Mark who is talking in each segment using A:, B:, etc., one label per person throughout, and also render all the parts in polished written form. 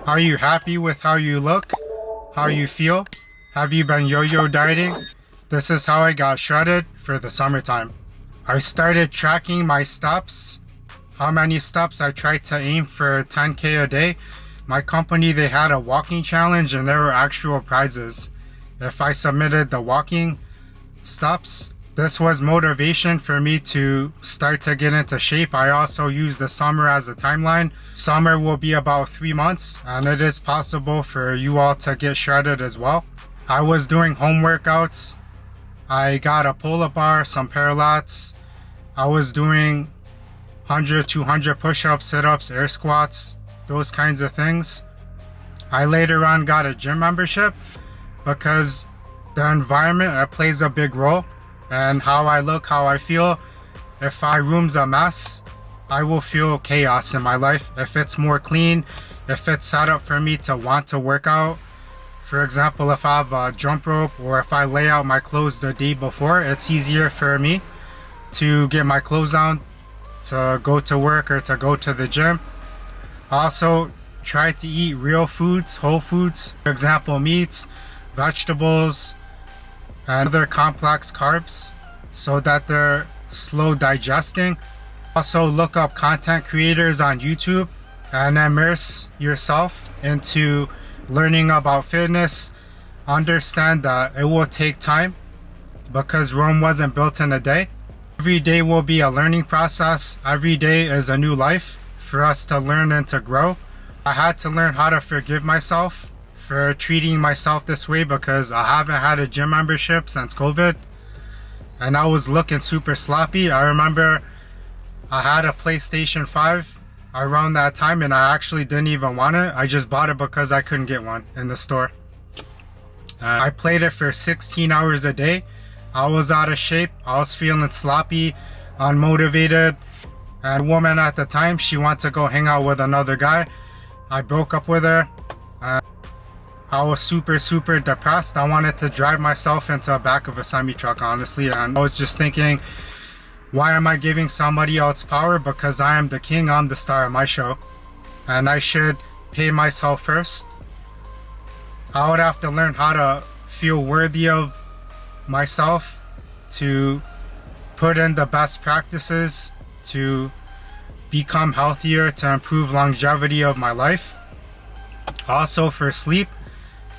A: Are you happy with how you look? How you feel? Have you been yo-yo dieting? This is how I got shredded for the summertime. I started tracking my steps, how many steps I tried to aim for 10K a day. My company, they had a walking challenge and there were actual prizes if I submitted the walking steps. This was motivation for me to start to get into shape. I also use the summer as a timeline. Summer will be about 3 months and it is possible for you all to get shredded as well. I was doing home workouts. I got a pull-up bar, some paralats. I was doing 100, 200 push-ups, sit-ups, air squats, those kinds of things. I later on got a gym membership because the environment, it plays a big role. And how I look, how I feel. If my room's a mess, I will feel chaos in my life. If it's more clean, if it's set up for me to want to work out. For example, if I have a jump rope or if I lay out my clothes the day before, it's easier for me to get my clothes on to go to work or to go to the gym. Also, try to eat real foods, whole foods. For example, meats, vegetables, and other complex carbs so that they're slow digesting. Also look up content creators on YouTube and immerse yourself into learning about fitness. Understand that it will take time because Rome wasn't built in a day. Every day will be a learning process. Every day is a new life for us to learn and to grow. I had to learn how to forgive myself for treating myself this way because I haven't had a gym membership since COVID and I was looking super sloppy. I remember I had a PlayStation 5 around that time and I actually didn't even want it. I just bought it because I couldn't get one in the store. I played it for 16 hours a day. I was out of shape. I was feeling sloppy, unmotivated. And a woman at the time, she wanted to go hang out with another guy. I broke up with her. I was super depressed. I wanted to drive myself into the back of a semi-truck, honestly. And I was just thinking, why am I giving somebody else power? Because I am the king, I'm the star of my show. And I should pay myself first. I would have to learn how to feel worthy of myself, to put in the best practices, to become healthier, to improve longevity of my life. Also for sleep,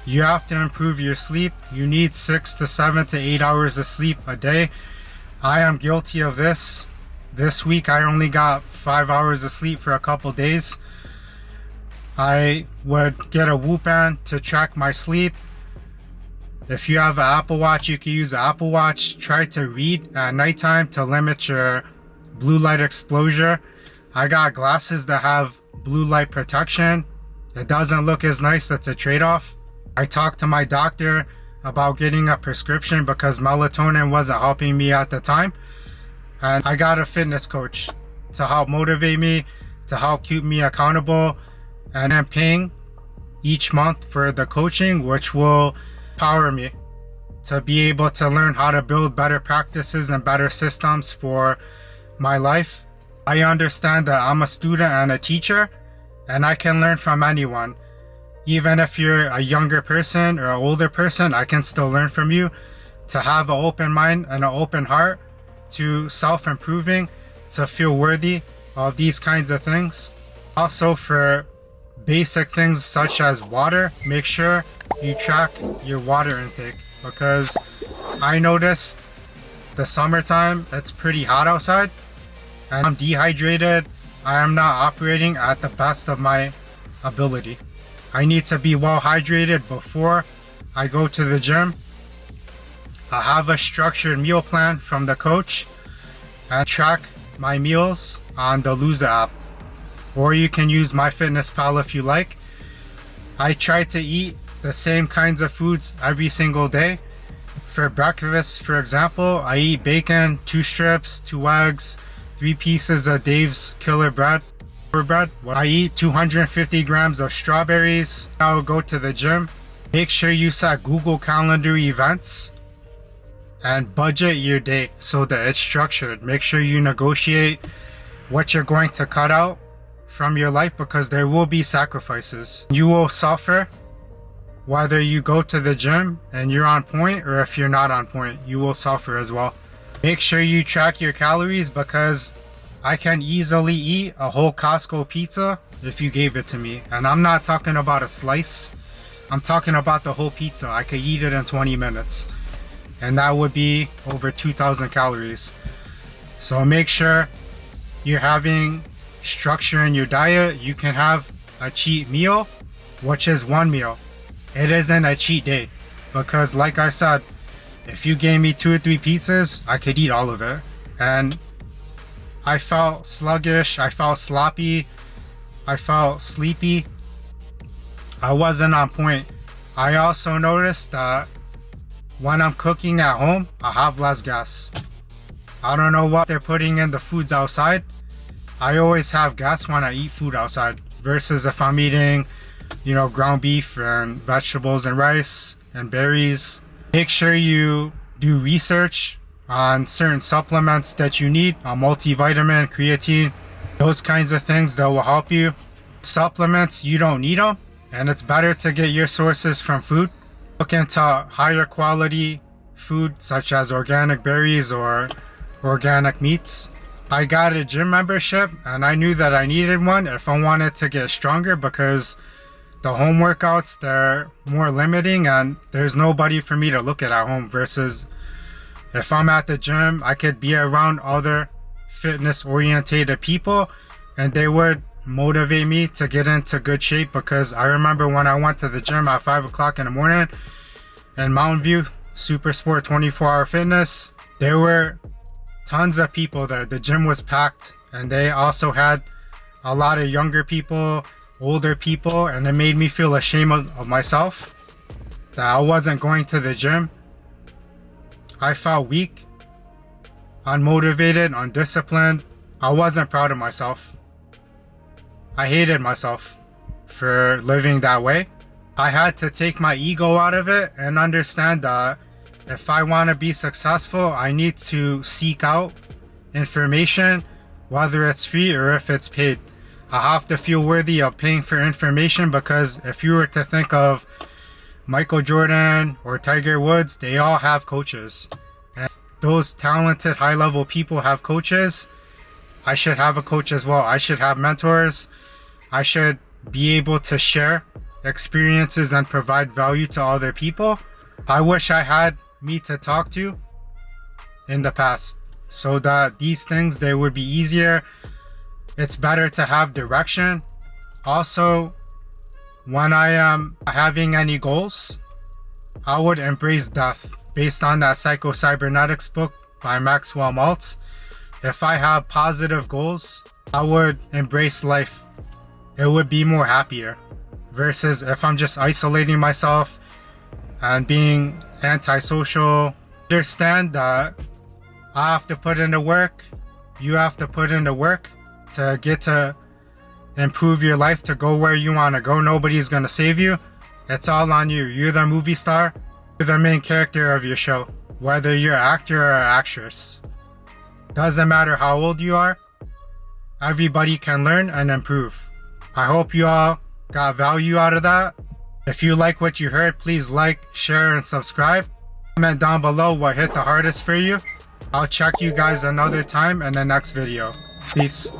A: you have to improve your sleep. You need 6 to 7 to 8 hours of sleep a day. I am guilty of this. This week I only got 5 hours of sleep for a couple days. I would get a Whoop band to track my sleep. If you have an Apple Watch, you can use the Apple Watch. Try to read at nighttime to limit your blue light exposure. I got glasses that have blue light protection. It doesn't look as nice, it's a trade-off. I talked to my doctor about getting a prescription because melatonin wasn't helping me at the time. And I got a fitness coach to help motivate me, to help keep me accountable. And I'm paying each month for the coaching, which will empower me to be able to learn how to build better practices and better systems for my life. I understand that I'm a student and a teacher, and I can learn from anyone. Even if you're a younger person or an older person, I can still learn from you. To have an open mind and an open heart to self-improving, to feel worthy of these kinds of things. Also for basic things such as water, make sure you track your water intake because I noticed the summertime, it's pretty hot outside and I'm dehydrated. I am not operating at the best of my ability. I need to be well hydrated before I go to the gym. I have a structured meal plan from the coach and track my meals on the Luza app. Or you can use MyFitnessPal if you like. I try to eat the same kinds of foods every single day. For breakfast, for example, I eat bacon, 2 strips, 2 eggs, 3 pieces of Dave's Killer Bread. I eat 250 grams of strawberries. I'll go to the gym. Make sure you set Google Calendar events and budget your day so that it's structured. Make sure you negotiate what you're going to cut out from your life because there will be sacrifices. You will suffer whether you go to the gym and you're on point or if you're not on point, you will suffer as well. Make sure you track your calories because I can easily eat a whole Costco pizza if you gave it to me. And I'm not talking about a slice. I'm talking about the whole pizza. I could eat it in 20 minutes. And that would be over 2,000 calories. So make sure you're having structure in your diet. You can have a cheat meal, which is one meal. It isn't a cheat day because like I said, if you gave me 2 or 3 pizzas, I could eat all of it. And I felt sluggish, I felt sloppy, I felt sleepy. I wasn't on point. I also noticed that when I'm cooking at home, I have less gas. I don't know what they're putting in the foods outside. I always have gas when I eat food outside versus if I'm eating, ground beef and vegetables and rice and berries. Make sure you do research on certain supplements that you need, a multivitamin, creatine, those kinds of things that will help you. Supplements, you don't need them, and it's better to get your sources from food. Look into higher quality food such as organic berries or organic meats. I got a gym membership and I knew that I needed one if I wanted to get stronger because the home workouts, they're more limiting and there's nobody for me to look at home versus if I'm at the gym, I could be around other fitness orientated people and they would motivate me to get into good shape because I remember when I went to the gym at 5 o'clock in the morning in Mountain View, Super Sport 24-hour fitness, there were tons of people there. The gym was packed and they also had a lot of younger people, older people, and it made me feel ashamed of myself that I wasn't going to the gym. I felt weak, unmotivated, undisciplined. I wasn't proud of myself. I hated myself for living that way. I had to take my ego out of it and understand that if I want to be successful, I need to seek out information, whether it's free or if it's paid. I have to feel worthy of paying for information because if you were to think of Michael Jordan or Tiger Woods, they all have coaches. And those talented high-level people have coaches. I should have a coach as well. I should have mentors. I should be able to share experiences and provide value to other people. I wish I had me to talk to in the past so that these things, they would be easier. It's better to have direction. Also, when I am having any goals, I would embrace death based on that Psycho-Cybernetics book by Maxwell Maltz. If I have positive goals, I would embrace life. It would be more happier versus if I'm just isolating myself and being antisocial. Understand that I have to put in the work. You have to put in the work to get to improve your life, to go where you want to go. Nobody's going to save you. It's all on you. You're the movie star. You're the main character of your show. Whether you're an actor or an actress. Doesn't matter how old you are. Everybody can learn and improve. I hope you all got value out of that. If you like what you heard, please like, share, and subscribe. Comment down below what hit the hardest for you. I'll check you guys another time in the next video. Peace.